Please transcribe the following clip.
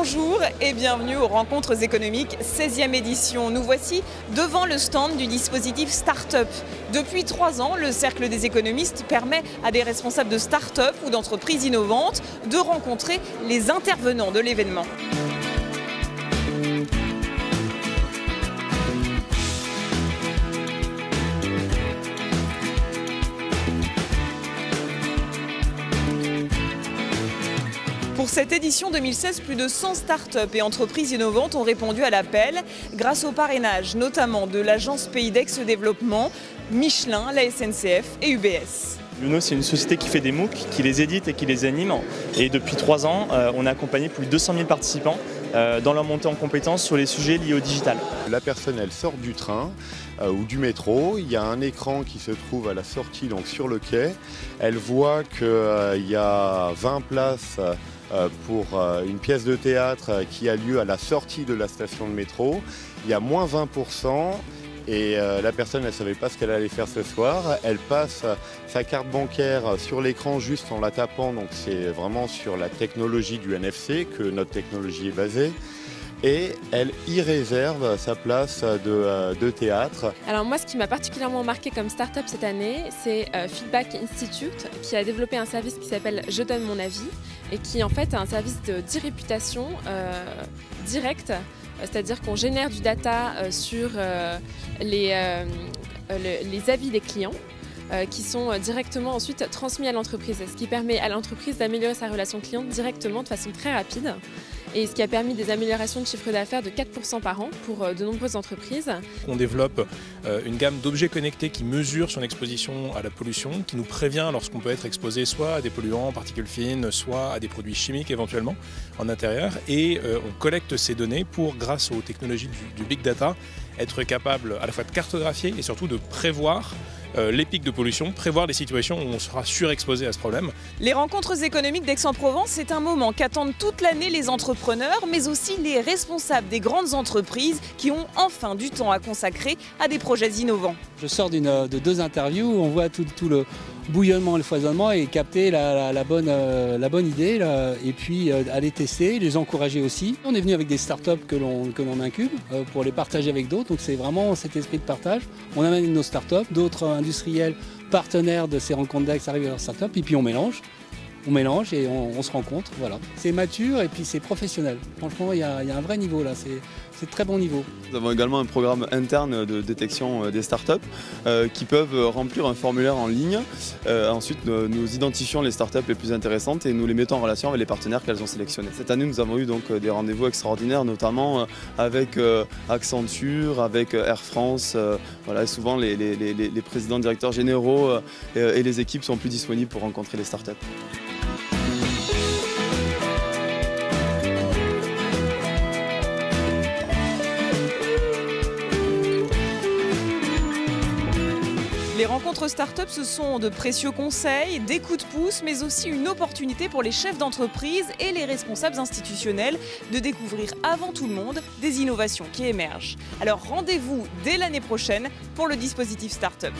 Bonjour et bienvenue aux Rencontres économiques 16e édition. Nous voici devant le stand du dispositif Start-up. Depuis 3 ans, le Cercle des économistes permet à des responsables de start-up ou d'entreprises innovantes de rencontrer les intervenants de l'événement. Pour cette édition 2016, plus de 100 start-up et entreprises innovantes ont répondu à l'appel grâce au parrainage notamment de l'agence Pays d'Aix Développement, Michelin, la SNCF et UBS. Luno, c'est une société qui fait des MOOC, qui les édite et qui les anime. Et depuis 3 ans, on a accompagné plus de 200 000 participants dans leur montée en compétences sur les sujets liés au digital. La personne, elle sort du train ou du métro. Il y a un écran qui se trouve à la sortie, donc sur le quai. Elle voit qu'il y a 20 places pour une pièce de théâtre qui a lieu à la sortie de la station de métro. Il y a moins 20%. Et la personne, elle ne savait pas ce qu'elle allait faire ce soir. Elle passe sa carte bancaire sur l'écran juste en la tapant. Donc c'est vraiment sur la technologie du NFC que notre technologie est basée. Et elle y réserve sa place de théâtre. Alors moi, ce qui m'a particulièrement marqué comme start-up cette année, c'est Feedback Institute qui a développé un service qui s'appelle Je donne mon avis et qui en fait est un service d'e-réputation direct. C'est-à-dire qu'on génère du data sur les avis des clients qui sont directement ensuite transmis à l'entreprise, ce qui permet à l'entreprise d'améliorer sa relation client directement de façon très rapide et ce qui a permis des améliorations de chiffre d'affaires de 4% par an pour de nombreuses entreprises. On développe une gamme d'objets connectés qui mesurent son exposition à la pollution, qui nous prévient lorsqu'on peut être exposé soit à des polluants, particules fines, soit à des produits chimiques éventuellement en intérieur. Et on collecte ces données pour, grâce aux technologies du big data, être capable à la fois de cartographier et surtout de prévoir les pics de pollution, prévoir les situations où on sera surexposé à ce problème. Les rencontres économiques d'Aix-en-Provence, c'est un moment qu'attendent toute l'année les entrepreneurs, mais aussi les responsables des grandes entreprises qui ont enfin du temps à consacrer à des projets innovants. Je sors de 2 interviews où on voit tout le bouillonnement, le foisonnement et capter la bonne idée là, et puis aller tester, les encourager aussi. On est venu avec des startups que l'on incube pour les partager avec d'autres, donc c'est vraiment cet esprit de partage. On amène nos startups, d'autres industriels partenaires de ces rencontres d'Aix arrivent à leurs startups et puis on mélange et on se rencontre. Voilà. C'est mature et puis c'est professionnel. Franchement, il y a un vrai niveau là. C'est très bon niveau. Nous avons également un programme interne de détection des startups qui peuvent remplir un formulaire en ligne. Ensuite, nous identifions les startups les plus intéressantes et nous les mettons en relation avec les partenaires qu'elles ont sélectionnés. Cette année, nous avons eu donc des rendez-vous extraordinaires, notamment avec Accenture, avec Air France. Voilà, souvent, les présidents, directeurs généraux et les équipes sont plus disponibles pour rencontrer les startups. Les rencontres start-up, ce sont de précieux conseils, des coups de pouce, mais aussi une opportunité pour les chefs d'entreprise et les responsables institutionnels de découvrir avant tout le monde des innovations qui émergent. Alors rendez-vous dès l'année prochaine pour le dispositif Start-up.